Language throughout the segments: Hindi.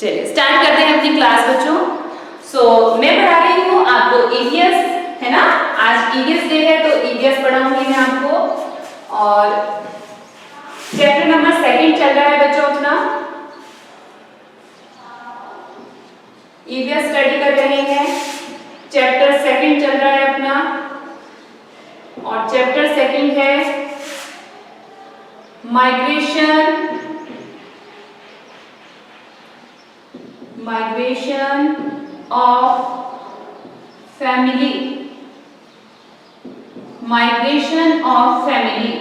चलिए स्टार्ट करते हैं अपनी क्लास बच्चों। मैं पढ़ा रही हूँ आपको ईवीएस, है ना। आज ईवीएस डे है तो ईवीएस पढ़ाऊंगी मैं आपको। और चैप्टर नंबर 2 चल रहा है बच्चों अपना। ईवीएस स्टडी कर रहे हैं, चैप्टर 2 चल रहा है अपना। और चैप्टर 2 है migration of family. Migration of family,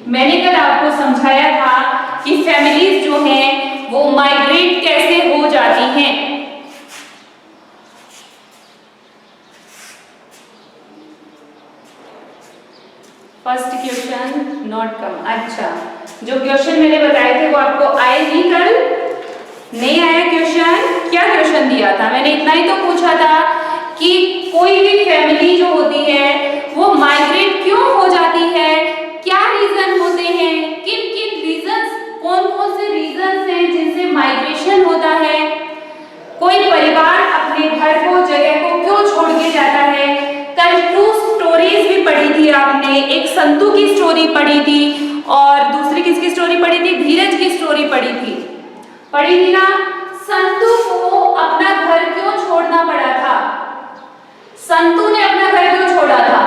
मैंने कल आपको समझाया था कि फैमिलीज जो हैं वो माइग्रेट कैसे हो जाती हैं। First question not come. अच्छा, जो क्वेश्चन मैंने बताए थे वो आपको आए नहीं कल? नहीं आया क्वेश्चन? क्या क्वेश्चन दिया था? मैंने इतना ही तो पूछा था कि कोई भी फैमिली जो होती है वो माइग्रेट क्यों हो जाती है, क्या रीजन होते हैं, किन किन रीजंस, कौन कौन से रीजंस हैं जिनसे माइग्रेशन होता है, कोई परिवार अपने घर को, जगह को क्यों छोड़ के जाता है। कल 2 स्टोरीज भी पढ़ी थी आपने, एक संतू की स्टोरी पढ़ी थी और दूसरी किसकी स्टोरी पढ़ी थी? धीरज की स्टोरी पढ़ी थी ना। संतू को अपना घर क्यों छोड़ना पड़ा था? संतू ने अपना घर क्यों छोड़ा था?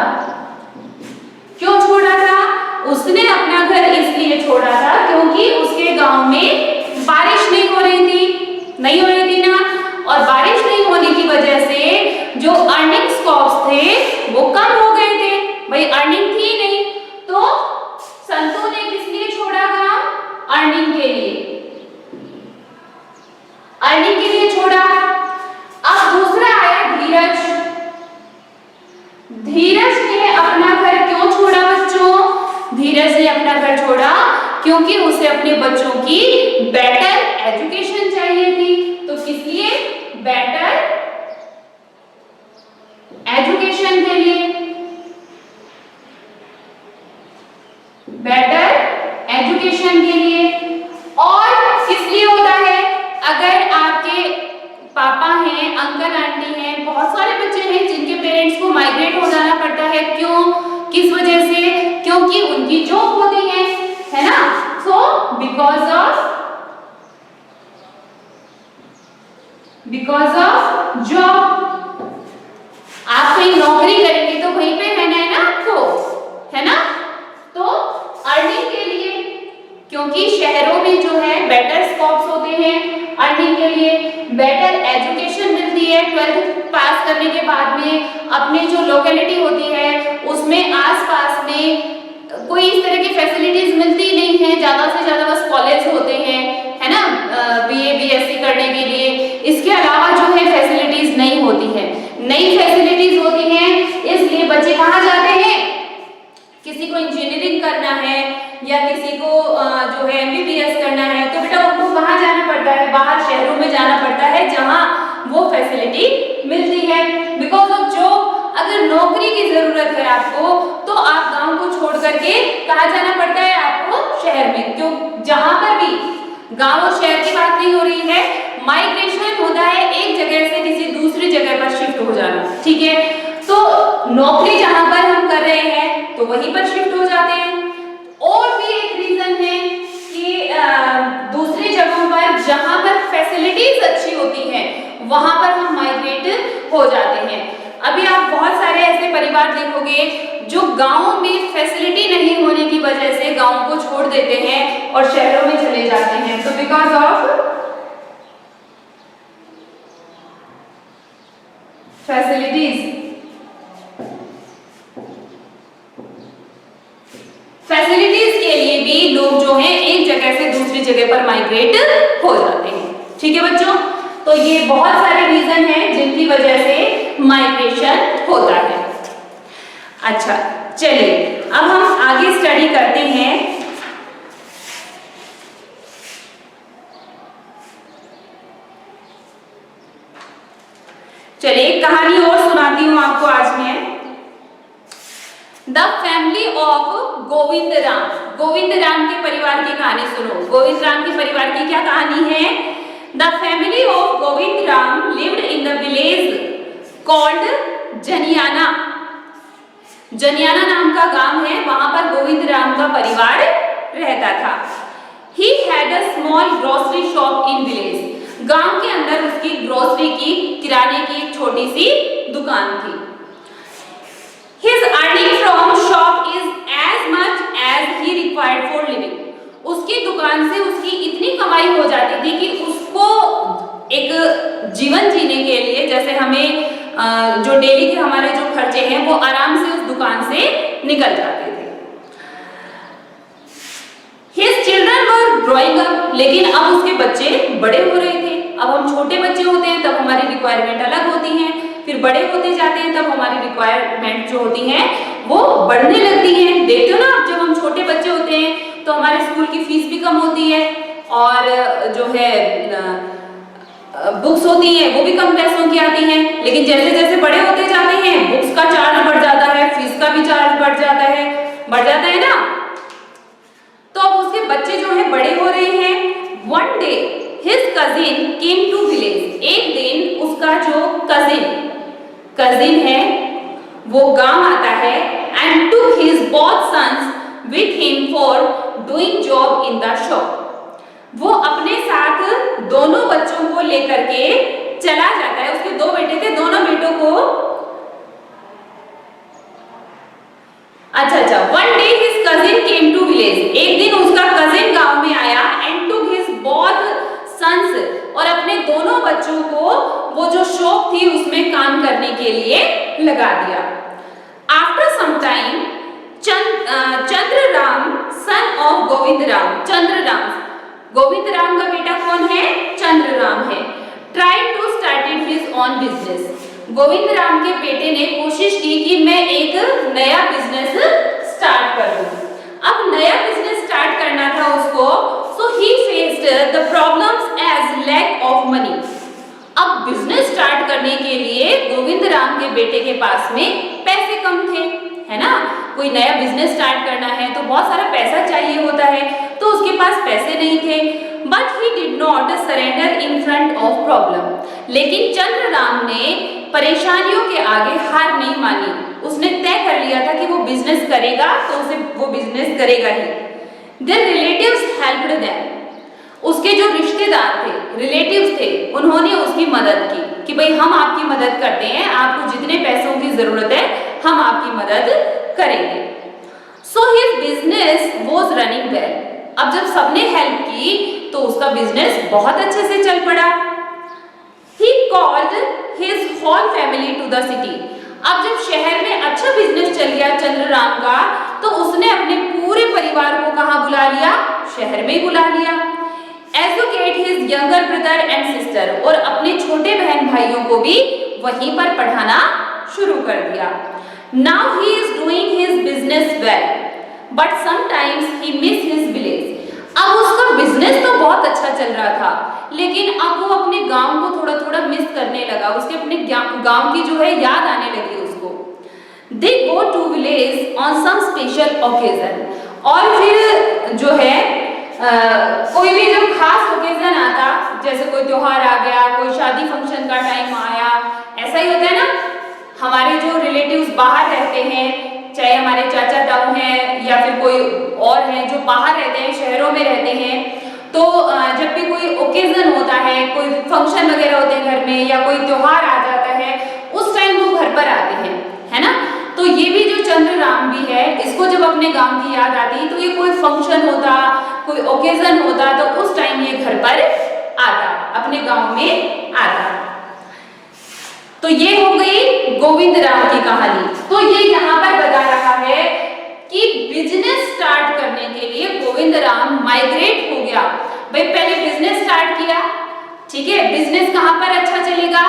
क्यों छोड़ा था? उसने अपना घर इसलिए छोड़ा था क्योंकि उसके गांव में बारिश नहीं हो रही थी ना। और बारिश नहीं होने की वजह से जो अर्निंग स्कोप्स थे वो कम हो गए थे। भाई अर्निंग थी नहीं, तो संतू ने किस लिए छोड़ा गांव? अर्निंग के लिए छोड़ा। अब दूसरा आया धीरज। धीरज ने अपना घर क्यों छोड़ा बच्चों? धीरज ने अपना घर छोड़ा क्योंकि उसे अपने बच्चों की बेटर एजुकेशन चाहिए थी। तो किस लिए? बेटर एजुकेशन के लिए। बेटर एजुकेशन के लिए। और किस लिए होता है? अगर आपके पापा हैं, अंकल आंटी हैं, बहुत सारे बच्चे हैं जिनके पेरेंट्स को माइग्रेट हो जाना पड़ता है। क्यों, किस वजह से? क्योंकि उनकी जॉब होती है ना। So because of job. आप कहीं नौकरी करेंगे तो वहीं पे रहना है ना आपको, है ना। तो अर्निंग के लिए, क्योंकि शहरों में जो है बेटर स्कोप्स होते हैं अर्निंग के लिए, बेटर एजुकेशन मिलती है 12th पास करने के बाद में। अपने जो लोकेलिटी होती है उसमें आसपास में कोई इस तरह की फैसिलिटीज मिलती नहीं है, ज्यादा से ज्यादा बस कॉलेज होते हैं, है ना, बीए बीएससी करने के लिए। इसके अलावा जो है फैसिलिटीज नहीं होती है, नई फैसिलिटीज होती हैं। इसलिए बच्चे कहाँ जाते हैं? किसी को इंजीनियरिंग करना है या किसी को जो है एमबीबीएस करना है तो बेटा उनको कहाँ जाना पड़ता है? बाहर शहरों में जाना पड़ता है जहाँ वो फैसिलिटी मिलती है। बिकॉज ऑफ जॉब, अगर नौकरी की जरूरत है आपको तो आप गांव को छोड़ करके कहाँ जाना पड़ता है आपको? शहर में। क्यों? जहां पर भी गांव और शहर की बात नहीं हो रही है, माइग्रेशन होता है एक जगह से किसी दूसरी जगह पर शिफ्ट हो जाना, ठीक है। तो नौकरी जहां पर हम कर रहे हैं तो वहीं पर शिफ्ट हो जाते हैं। और भी एक रीजन है कि दूसरी जगहों पर जहां पर फैसिलिटीज अच्छी होती हैं वहां पर हम माइग्रेट हो जाते हैं। अभी आप बहुत सारे ऐसे परिवार देखोगे जो गांव में फैसिलिटी नहीं होने की वजह से गांव को छोड़ देते हैं और शहरों में चले जाते हैं। तो बिकॉज ऑफ फैसिलिटीज के लिए भी लोग जो हैं एक जगह से दूसरी जगह पर माइग्रेट हो जाते हैं, ठीक है बच्चों। तो ये बहुत सारे रीजन हैं जिनकी वजह से माइग्रेशन होता है। अच्छा चलिए अब हम आगे स्टडी करते हैं। चलिए एक कहानी और सुनाती हूं आपको आज मैं। The family of Govind Ram. Govind Ram के परिवार की कहानी सुनो। गोविंद राम के परिवार की क्या कहानी है? The The family of Govind Ram lived in the village called जनियाना। जनियाना नाम का गांव है, वहां पर गोविंद राम का परिवार रहता था। He had a small grocery shop in village। गांव के अंदर उसकी ग्रोसरी की, किराने की एक छोटी सी दुकान थी। His earning from shop is as much as he required for living। उसकी दुकान से उसकी इतनी कमाई हो जाती थी कि उसको एक जीवन जीने के लिए, जैसे हमें जो डेली के हमारे जो खर्चे हैं वो आराम से उस दुकान से निकल जाते थे। His children were growing up। लेकिन अब उसके बच्चे बड़े हो रहे थे। अब हम छोटे बच्चे होते हैं तब हमारी रिक्वायरमेंट अलग होती हैं, फिर बड़े होते जाते हैं तब हमारी रिक्वायरमेंट जो होती हैं वो बढ़ने लगती हैं। देखते हो ना, जब हम छोटे बच्चे होते हैं तो हमारे स्कूल की फीस भी कम होती है और जो है बुक्स होती हैं वो भी कम पैसों की आती हैं। लेकिन जैसे जैसे बड़े होते जाते हैं बुक्स का चार्ज बढ़ जाता है, फीस का भी चार्ज बढ़ जाता है ना। तो अब उसके बच्चे जो है बड़े हो रहे हैं। One day his cousin came to village. एक दिन उसका जो कजिन है वो गांव आता है and took his both sons with him for doing job in the shop. वो अपने साथ दोनों बच्चों को लेकर के चला जाता है। उसके दो बेटे थे, दोनों बेटों को अच्छा one day his cousin came to village. एक दिन उसका कजिन गांव में आया and took his both sons, और अपने दोनों बच्चों को वो जो शॉप थी उसमें काम करने के लिए लगा दिया। After some time Chandraram son of Govind Ram, Chandraram Govind Ram का बेटा कौन है? चंद्रराम है। Tried to started his own business. Govind Ram के बेटे ने कोशिश की कि मैं एक नया बिजनेस स्टार्ट कर दूं। अब नया बिजनेस स्टार्ट करना था उसको, so he faced the problems as lack of money. अब बिजनेस स्टार्ट करने के लिए गोविंद राम के बेटे के पास में पैसे कम थे, है ना। कोई नया बिजनेस स्टार्ट करना है तो बहुत सारा पैसा चाहिए होता है, तो उसके पास पैसे नहीं थे। But he did not surrender in front of problem. लेकिन चंद्रराम ने परेशानियों के आगे हार नहीं मानी। उसने तय कर लिया था कि वो बिजनेस करेगा तो उसे वो बिजनेस करेगा ही। Their relatives helped them. उसके जो रिश्तेदार थे, रिलेटिव्स थे, उन्होंने उसकी मदद की कि भाई हम आपकी मदद करते हैं, आपको जितने पैसों की जरूरत है हम आपकी मदद करेंगे। So his business was running well. अब जब सबने हेल्प की तो उसका बिजनेस बहुत अच्छे से चल पड़ा। He called his whole family to the city. अब जब शहर में अच्छा बिजनेस चल गया चंद्रराम का, तो उसने अपने पूरे परिवार को कहाँ बुला लिया? शहर में बुला लिया। Educate his younger brother and sister, और अपने छोटे बहन भाइयों को भी वहीं पर पढ़ाना शुरू कर दिया। Now he is doing his business well, but sometimes he miss his village। अब उसका बिजनेस तो बहुत अच्छा चल रहा था, लेकिन अब वो अपने गांव को थोड़ा थोड़ा मिस करने लगा। उसके अपने गांव की जो है याद आने लगी उसको। They go to village on some special occasion। और फिर जो है कोई भी जब खास ओकेजन आता, जैसे कोई त्योहार आ गया, कोई शादी फंक्शन का टाइम आया, ऐसा ही होता है ना। हमारे जो रिलेटिव्स बाहर रहते हैं, चाहे हमारे चाचा ताऊ हैं या फिर कोई और हैं जो बाहर रहते हैं, शहरों में रहते हैं, तो जब भी कोई ओकेजन होता है, कोई फंक्शन वगैरह होते हैं घर में, या कोई त्योहार आ जाता है, उस टाइम वो घर पर आते हैं, है ना। तो ये भी जो चंद्रराम भी है, इसको जब अपने गांव की याद आती तो ये कोई फंक्शन होता, कोई ओकेजन होता, तो उस टाइम ये घर पर आता, अपने गांव में आता। तो ये हो गई गोविंद राम की कहानी। तो ये यहाँ पर बता रहा है कि बिजनेस स्टार्ट करने के लिए गोविंद राम माइग्रेट हो गया। भाई पहले बिजनेस स्टार्ट किया, ठीक है, बिजनेस कहाँ पर अच्छा चलेगा?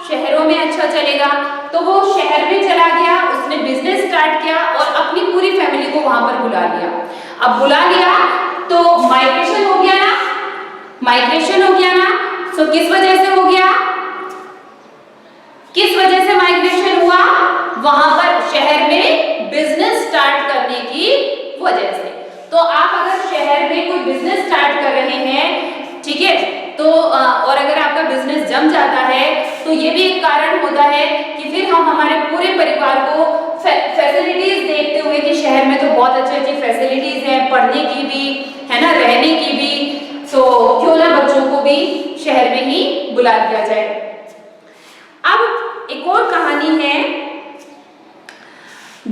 शहरों में अच्छा चलेगा, तो वो शहर में चला गया, उसने बिजनेस स्टार्ट किया और अपनी पूरी फैमिली को वहां पर बुला लिया। अब बुला लिया तो माइग्रेशन हो गया ना, माइग्रेशन हो गया ना। सो किस वजह से हो गया? किस वजह से माइग्रेशन हुआ? वहां पर शहर में बिजनेस स्टार्ट करने की वजह से। तो आप अगर शहर में कोई बिजनेस स्टार्ट कर रहे हैं, ठीक है, तो और अगर जम जाता है तो ये भी एक कारण होता है कि फिर हम हमारे पूरे परिवार को फैसिलिटीज देखते हुए कि शहर में तो बहुत अच्छी अच्छी फैसिलिटीज है पढ़ने की भी, है ना, रहने की भी, तो क्यों ना बच्चों को भी शहर में ही बुला दिया जाए। अब एक और कहानी है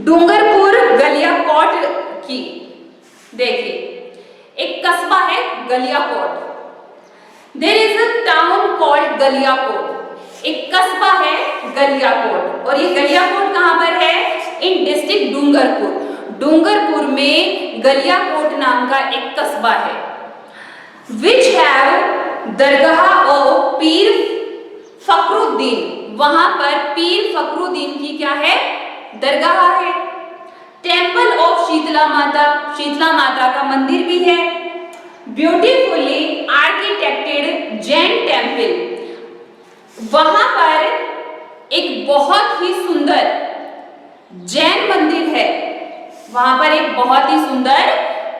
डूंगरपुर गलियाकोट की। देखिए, एक कस्बा है Galiyakot. There is a town called Galiyakot. एक कस्बा है गलियाकोट, और ये गलियाकोट कहां पर है? इन डिस्ट्रिक्ट डूंगरपुर। डूंगरपुर में गलियाकोट नाम का एक कस्बा है। विच हैव दरगाह ऑफ पीर फखरुद्दीन। वहां पर पीर फखरुद्दीन की क्या है? दरगाह है। टेम्पल ऑफ शीतला माता, शीतला माता का मंदिर भी है। Beautifully architected Jain temple. वहां पर एक बहुत ही सुंदर जैन मंदिर है। वहां पर एक बहुत ही सुंदर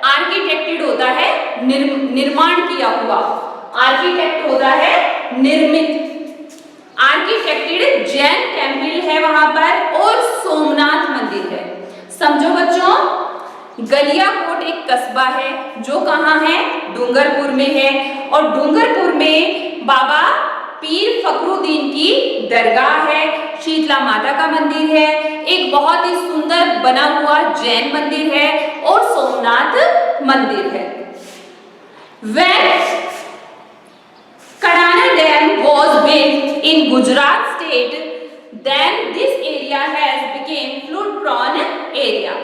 आर्किटेक्टेड होता है, निर्माण किया हुआ, आर्किटेक्ट होता है निर्मित, आर्किटेक्टेड जैन टेम्पल है वहां पर, और सोमनाथ मंदिर है। समझो बच्चों, गलियाकोट एक कस्बा है जो कहाँ है? डूंगरपुर में है, और डूंगरपुर में बाबा पीर फखरुद्दीन की दरगाह है, शीतला माता का मंदिर है, एक बहुत ही सुंदर बना हुआ जैन मंदिर है, और सोमनाथ मंदिर है। When Kadana Dam was built in Gujarat state, then this area has became flood prone area.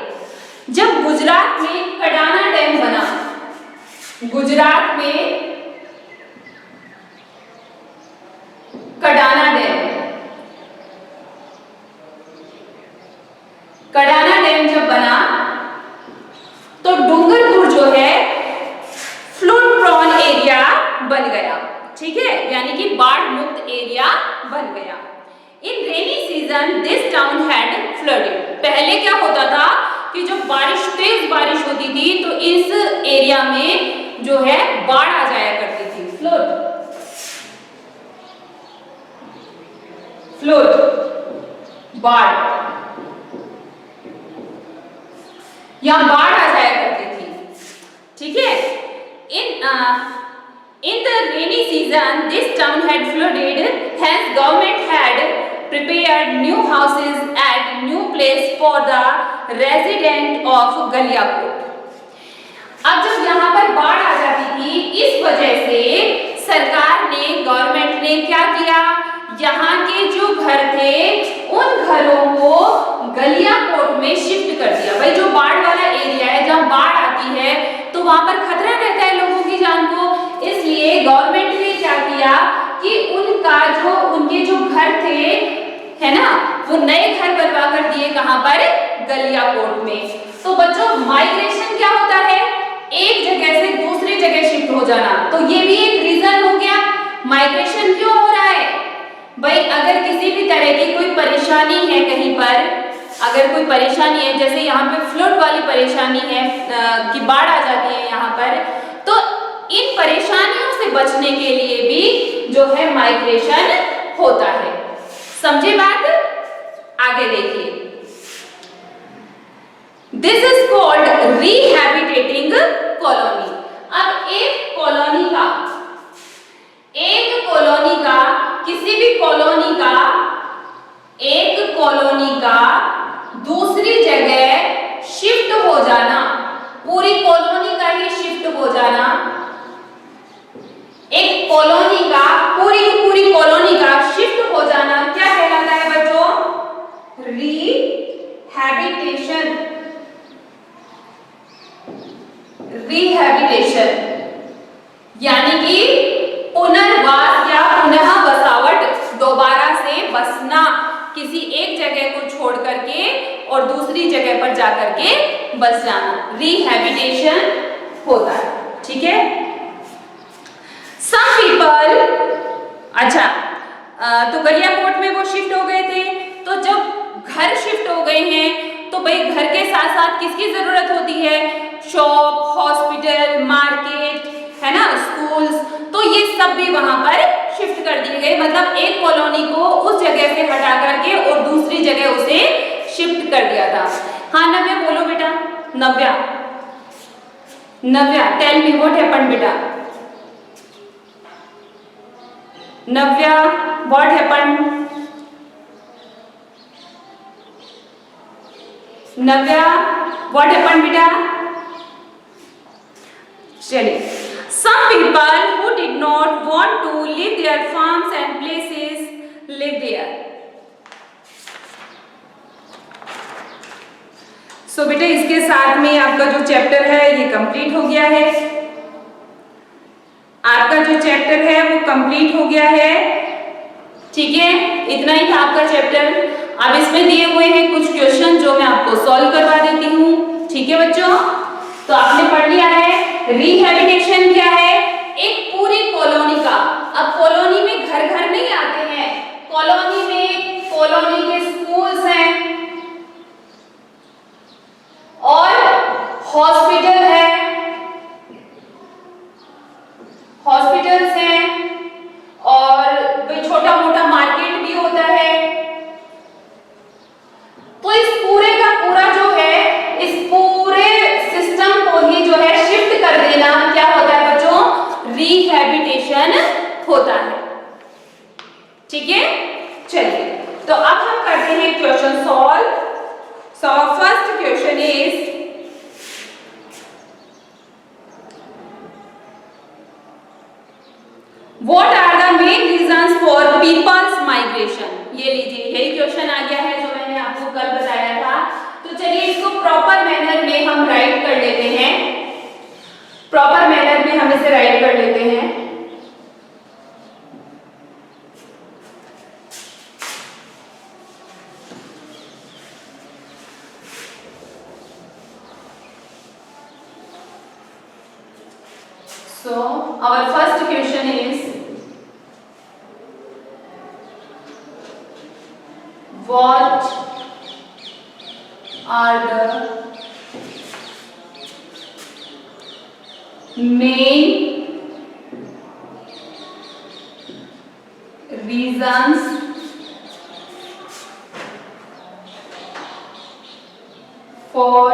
जब गुजरात में कडाना डैम बना, गुजरात में कडाना डैम, कडाना डैम जब बना तो डूंगरपुर जो है फ्लड प्रोन एरिया बन गया। ठीक है, यानी कि बाढ़ मुक्त एरिया बन गया। In rainy season this town had flooded. पहले क्या होता था कि जब बारिश, तेज बारिश होती थी तो इस एरिया में जो है बाढ़ आ जाया करती थी। फ्लड, फ्लड बाढ़, यहां बाढ़ आ जाया करती थी। ठीक है, in the rainy season this town had flooded, hence government had prepared new houses at new place for the resident of Galiakot. अब जब यहाँ पर बाढ़ आ जाती थी, इस वजह से सरकार ने, गवर्नमेंट ने क्या किया? यहाँ के जो घर थे उन घरों को गलियाकोट में शिफ्ट कर दिया। भाई जो बाढ़ वाला एरिया है, जहाँ बाढ़ आती है तो वहां पर खतरा रहता है लोगों की जान को, इसलिए गवर्नमेंट ने क्या किया कि उनके जो घर थे, है ना, वो नए घर बनवा कर दिए। कहां पर? गलियाकोट में। तो बच्चों, माइग्रेशन क्या होता है? एक जगह से दूसरी जगह शिफ्ट हो जाना। तो ये भी एक रीजन हो गया। माइग्रेशन क्यों हो रहा है? भाई अगर किसी भी तरह की कोई परेशानी है कहीं पर, अगर कोई परेशानी है, जैसे यहाँ पे फ्लड वाली परेशानी है कि बाढ़ आ जाती है यहाँ पर, तो इन परेशानियों से बचने के लिए भी जो है माइग्रेशन होता है। समझे बात? आगे देखिए, दिस इज कॉल्ड रिहैबिटेटिंग कॉलोनी। अब एक कॉलोनी का किसी भी कॉलोनी का, एक कॉलोनी का दूसरी जगह शिफ्ट हो जाना, पूरी कॉलोनी का ही शिफ्ट हो जाना, एक कॉलोनी का, पूरी कॉलोनी का शिफ्ट हो जाना क्या कहलाता है बच्चों? रिहैबिटेशन। रिहैबिटेशन यानी कि पुनर्वास या पुनः बसावट, दोबारा से बसना, किसी एक जगह को छोड़ करके और दूसरी जगह पर जाकर के बस जाना, रिहैबिटेशन होता है। ठीक है, सम पीपल, अच्छा, तो गलियाकोट में वो शिफ्ट हो गए थे। तो जब घर शिफ्ट हो गए हैं तो भाई घर के साथ साथ किसकी जरूरत होती है? शॉप, हॉस्पिटल, मार्केट, है ना, स्कूल्स, तो ये सब भी वहां पर शिफ्ट कर कर दिए गए, मतलब एक कॉलोनी को उस जगह से हटा करके और दूसरी जगह उसे शिफ्ट कर दिया था। हाँ नव्या बोलो बेटा। Navya, Navya tell me what happened बेटा। Navya what happened. Navya what happened बेटा। चलिए, some people who did not want to leave their farms and places live there. So बेटा इसके साथ में आपका जो चैप्टर है ये कंप्लीट हो गया है। आपका जो चैप्टर है वो कंप्लीट हो गया है, ठीक है, इतना ही था आपका चैप्टर। अब इसमें दिए हुए हैं कुछ क्वेश्चन जो मैं आपको सॉल्व करवा देती हूँ, ठीक है बच्चों। तो आपने पढ़ लिया है रिहैबिलिटेशन क्या है, एक पूरी कॉलोनी का। अब कॉलोनी में घर घर नहीं आते हैं, कॉलोनी में कॉलोनी के स्कूल्स हैं और हॉस्पिटल है, हॉस्पिटल्स हैं और छोटा मोटा मार्केट भी होता है। तो इस पूरे का पूरा जो है, इस पूरे सिस्टम को ही जो है शिफ्ट कर देना क्या होता है बच्चों, रिहैबिलिटेशन होता है, ठीक है। चलिए तो अब हम करते हैं question solve. So first question is What are the main reasons for people's migration? ये लीजिए, यही क्वेश्चन आ गया है जो मैंने आपको कल बताया था। तो चलिए इसको प्रॉपर मैनर में हम राइट कर लेते हैं, प्रॉपर मैनर में हम इसे राइट कर लेते हैं। So our first question is what are the main reasons for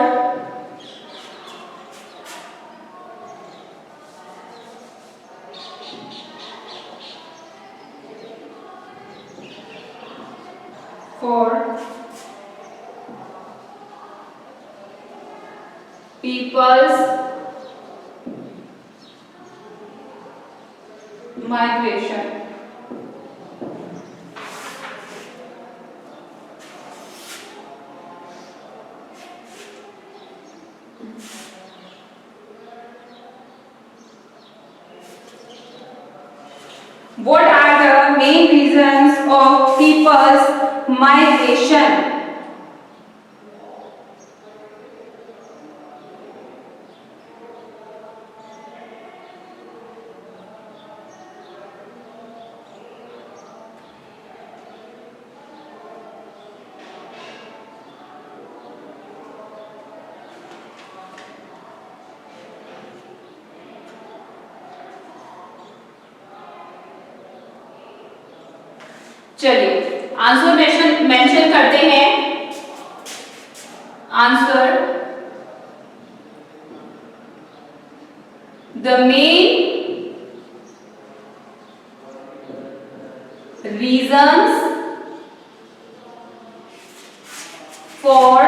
people's migration? What are the main reasons of people's migration? चलिए आंसर मेंशन करते हैं। Answer, the main reasons for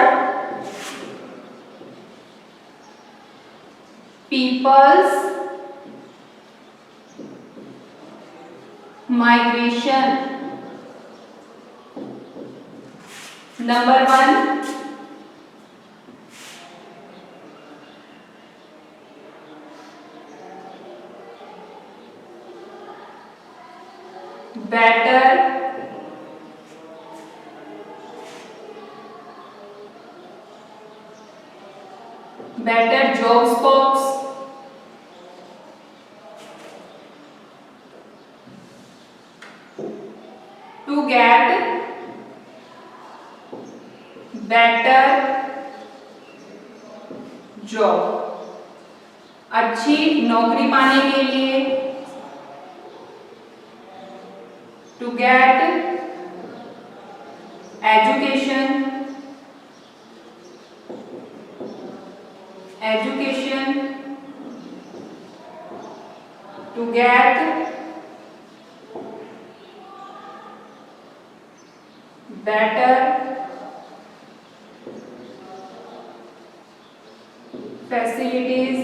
people's migration. Number 1, better job scopes, to get better job, अच्छी नौकरी पाने के लिए to get education, to get better facilities,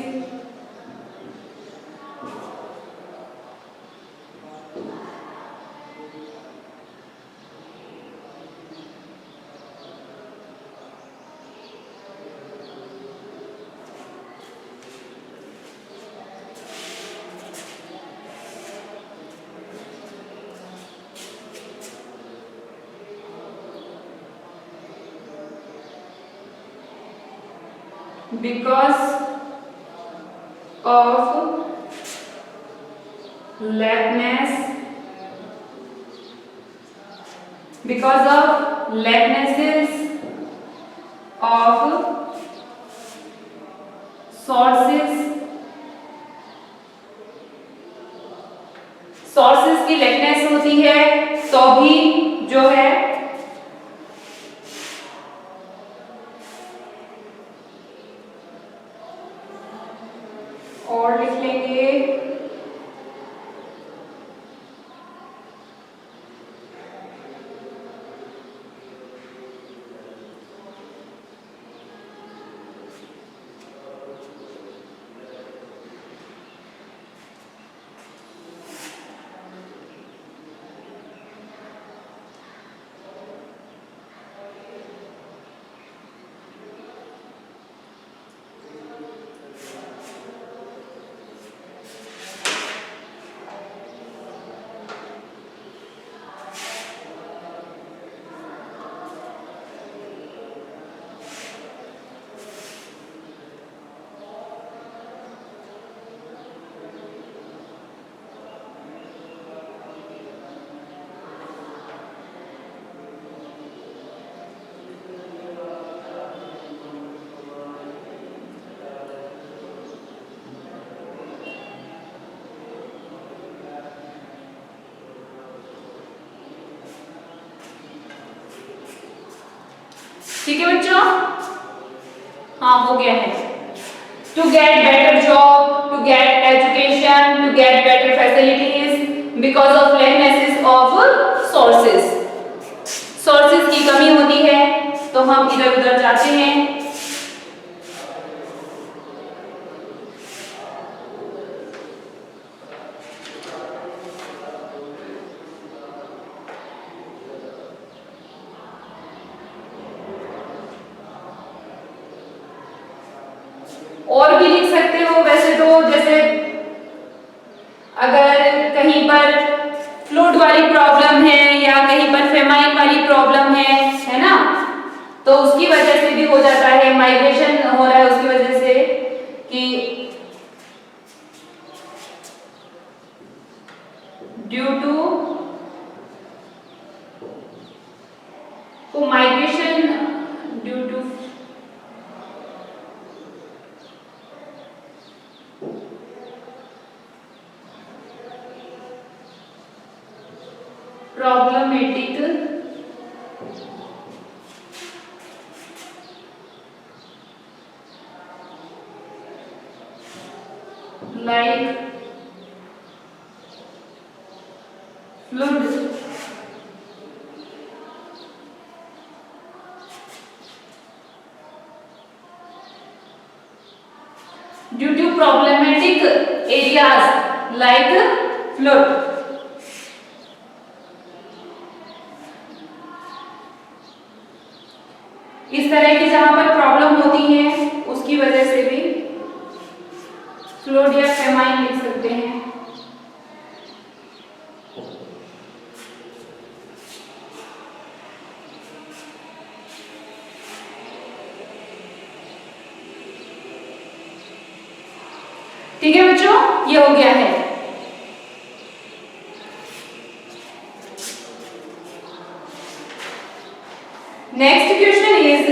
because of lacknesses of sources की लेकनेस होती है तो भी जो है और लिख लेंगे ठीक है बच्चों, हाँ हो गया है। To get better job, to get education, to get better facilities because of lacknesses of sources. Sources की कमी होती है तो हम इधर उधर जाते हैं। और भी लिख सकते हो वैसे तो, जैसे अगर कहीं पर फ्लूड वाली प्रॉब्लम है या कहीं पर फेमाइन वाली प्रॉब्लम है ना, तो उसकी वजह से भी हो जाता है, माइग्रेशन हो रहा है उसकी वजह से कि due to migration due to problematic like flood, due to problematic areas like flood। इस तरह की जहां पर प्रॉब्लम होती है उसकी वजह से भी फ्लड या फेमाइन लिख सकते हैं। ठीक है बच्चों, ये हो गया है। नेक्स्ट क्वेश्चन इज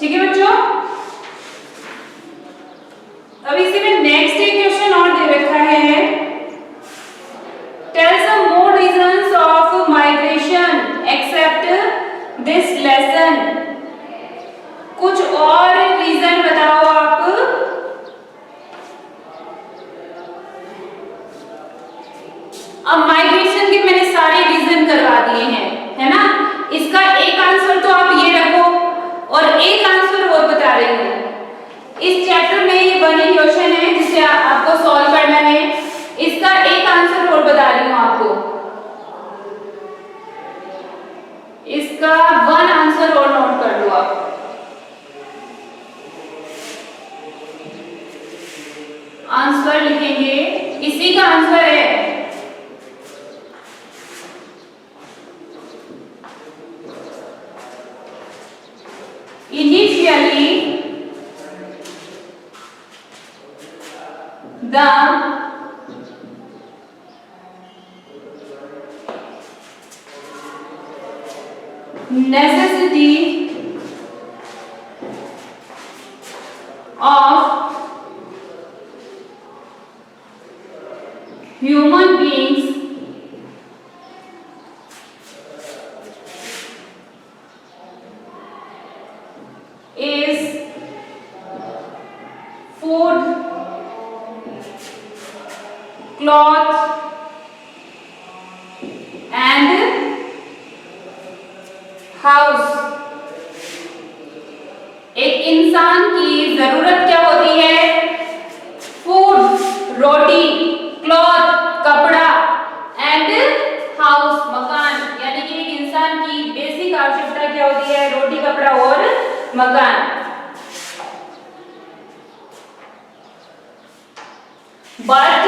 ठीक है बच्चों। अब इसी में नेक्स्ट एक क्वेश्चन और दे रखा है, tell some more reasons of migration except this lesson. कुछ और रीजन बताओ आप। अब माइग्रेशन के मैंने सारे रीजन करवा दिए हैं, है ना। इसका एक आंसर तो आप ये रखो और एक आंसर और बता रही हूँ। इस चैप्टर में ये बनी क्वेश्चन है जिसे आपको सॉल्व करना है। इसका एक आंसर और बता रही हूँ आपको। इसका वन आंसर और नोट कर लो आप। आंसर लिखेंगे, इसी का आंसर है initially the necessity of human beings is food, cloth and house। एक इंसान की जरूरत क्या होती है? फूड, रोटी, क्लॉथ, कपड़ा एंड हाउस, मकान। यानी कि एक इंसान की बेसिक आवश्यकता क्या होती है? रोटी, कपड़ा और मकान। बट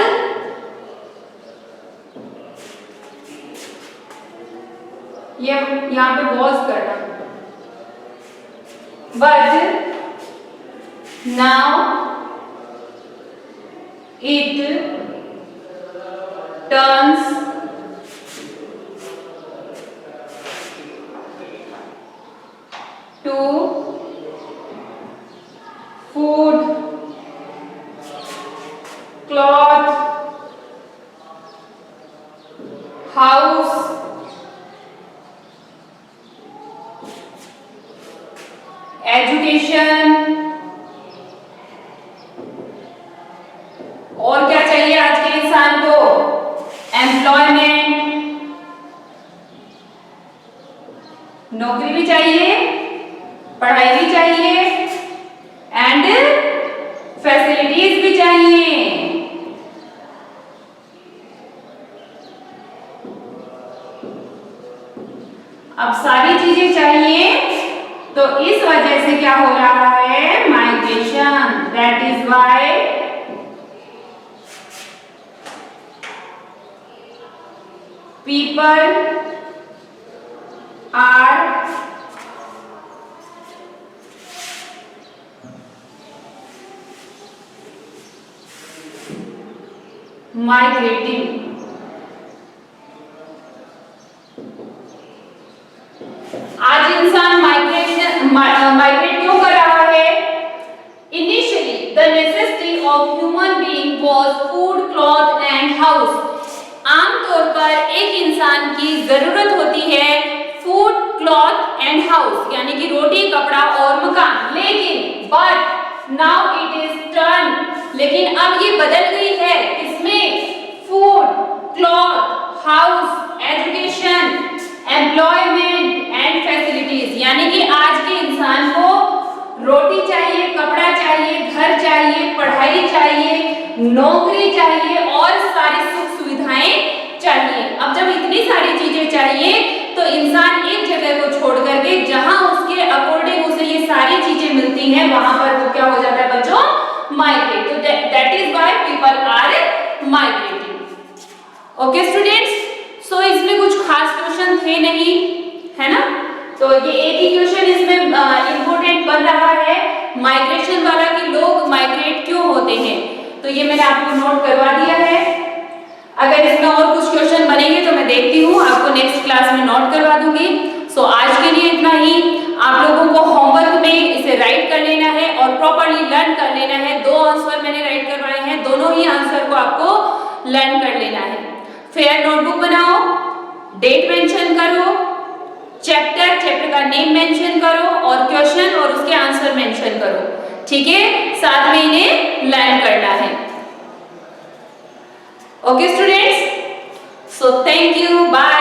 ये यहां पे पॉज करना। But now it turns to food, cloth, house, education। और क्या चाहिए आज के इंसान को? एम्प्लॉयमेंट, नौकरी भी चाहिए, पढ़ाई भी चाहिए एंड फैसिलिटीज भी चाहिए। अब सारी चीजें चाहिए तो इस वजह से क्या हो रहा है? Migration. That is why people are migrating. आज इंसान माइग्रेट क्यों कर रहा है? Initially the necessity of human being was food, cloth and house. आमतौर पर एक इंसान की जरूरत होती है फूड, क्लॉथ एंड हाउस, यानी कि रोटी, कपड़ा और मकान। लेकिन but now it is turn, लेकिन अब ये बदल गई है। इसमें food, cloth, house, education, employment and facilities, यानी कि आज के इंसान को रोटी चाहिए, कपड़ा चाहिए, घर चाहिए, पढ़ाई चाहिए, नौकरी चाहिए और सारी सुख सुविधाएं चाहिए। अब जब इतनी सारी चीजें चाहिए तो इंसान एक जगह को छोड़ करके जहां उसके अकॉर्डिंग उसे ये सारी चीजें मिलती हैं वहां पर वो क्या हो जाता है बच्चों? माइग्रेट। तो that is why people are migrating. Okay students, so इसमें कुछ खास क्वेश्चन थे नहीं, है ना। तो ये एक ही क्वेश्चन इसमें इंपॉर्टेंट बन रहा है माइग्रेशन वाला कि लोग माइग्रेट क्यों होते हैं। तो ये मैंने आपको नोट करवा दिया है। अगर इसमें और कुछ क्वेश्चन बनेंगे तो मैं देखती हूँ, आपको नेक्स्ट क्लास में नोट करवा दूंगी। सो आज के लिए इतना ही। आप लोगों को होमवर्क में इसे राइट लर्न कर लेना है। फेयर नोटबुक बनाओ, डेट मेंशन करो, चैप्टर का नेम मेंशन करो और क्वेश्चन और उसके आंसर मेंशन करो, ठीक है। साथ में इन्हें लर्न करना है। Okay students, so thank you, bye.